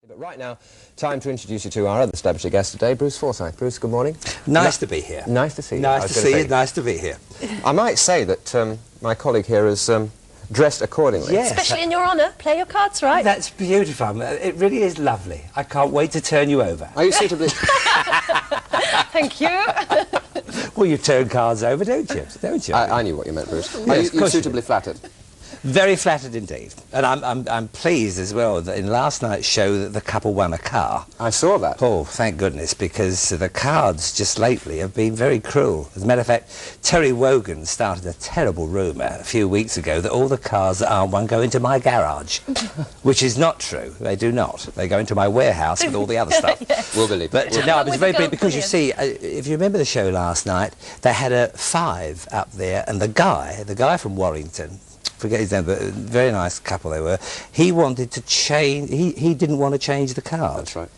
But right now, time to introduce you to our other celebrity guest today, Bruce Forsyth. Bruce, good morning. Nice to be here. Nice to see you. Nice to see you. Nice to be here. I might say that my colleague here has dressed accordingly. Yes. Especially in your honour. Play your cards right. That's beautiful. It really is lovely. I can't wait to turn you over. Are you suitably... Thank you. Well, you turn cards over, don't you? Don't you? I knew what you meant, Bruce. Yes, Are you suitably flattered? Very flattered indeed. And I'm pleased as well that in last night's show that the couple won a car. I saw that. Oh, thank goodness, because the cards just lately have been very cruel. As a matter of fact, Terry Wogan started a terrible rumour a few weeks ago that all the cars that aren't won go into my garage, which is not true. They do not. They go into my warehouse with all the other stuff. Yes. We'll believe But it. no, it was very big because you see, if you remember the show last night, they had a 5 up there, and the guy from Warrington, forget his name, but a very nice couple they were, he wanted to change, he didn't want to change the card. That's right.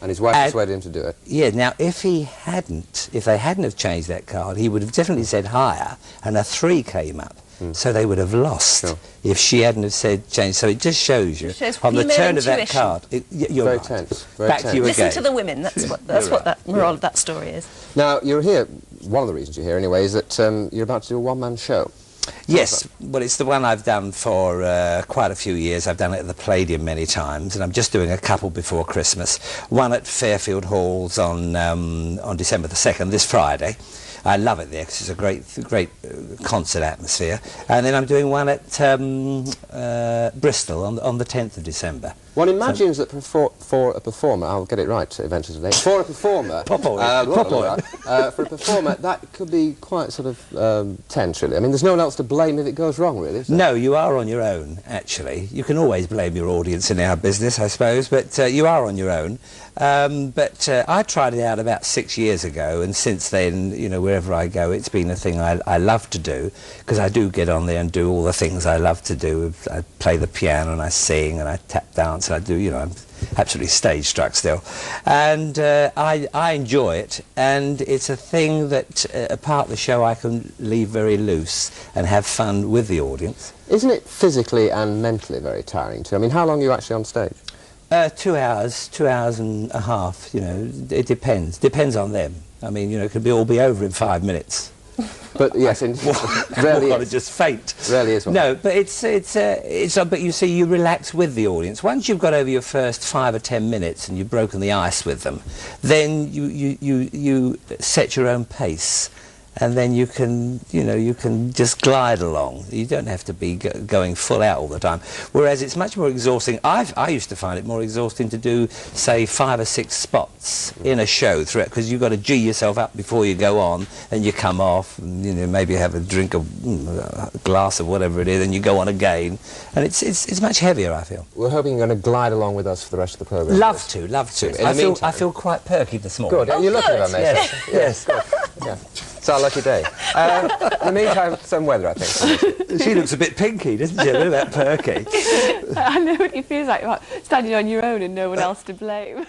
And his wife persuaded him to do it. Yeah, now if they hadn't have changed that card, he would have definitely said higher, and a 3 came up. So they would have lost if she hadn't have said change. So it just shows you on the turn of that card. You're very right. tense. Back to you Listen again. to the women. That's what that moral of that story is. Now, you're here, one of the reasons you're here anyway, is that you're about to do a one-man show. Yes, well, it's the one I've done for quite a few years. I've done it at the Palladium many times, and I'm just doing a couple before Christmas. One at Fairfield Halls on December the 2nd, this Friday. I love it there because it's a great concert atmosphere. And then I'm doing one at Bristol on the 10th of December. One imagines that for a performer, I'll get it right eventually today, for a performer, for a performer, that could be quite sort of tense, really. I mean, there's no one else to blame if it goes wrong, really, is there? No, you are on your own, actually. You can always blame your audience in our business, I suppose, but you are on your own. But I tried it out about 6 years ago, and since then, you know, wherever I go, it's been a thing I love to do, because I do get on there and do all the things I love to do. I play the piano, and I sing, and I tap dance, and I do, you know, I'm absolutely stage struck still. And I enjoy it, and it's a thing that, apart the show, I can leave very loose and have fun with the audience. Isn't it physically and mentally very tiring too? I mean, how long are you actually on stage? 2 hours, 2 hours and a half, you know, it depends on them. I mean, you know, it could all be over in 5 minutes. But yes, rarely is. Just faint. Rarely is one. No, but but you see, you relax with the audience. Once you've got over your first 5 or 10 minutes and you've broken the ice with them, then you set your own pace. And then you can, you know, you can just glide along. You don't have to be going full out all the time. Whereas it's much more exhausting. I used to find it more exhausting to do, say, 5 or 6 spots in a show throughout, because you've got to G yourself up before you go on, and you come off, and, you know, maybe have a drink of a glass of whatever it is, and you go on again. And it's much heavier, I feel. We're hoping you're going to glide along with us for the rest of the programme. Love to. I feel quite perky this morning. Good. You're looking at me. Yes. Yes. Good. Yeah. It's our lucky day. In the meantime, some weather, I think. She looks a bit pinky, doesn't she? A bit about perky. I know what it feels like, standing on your own and no one else to blame.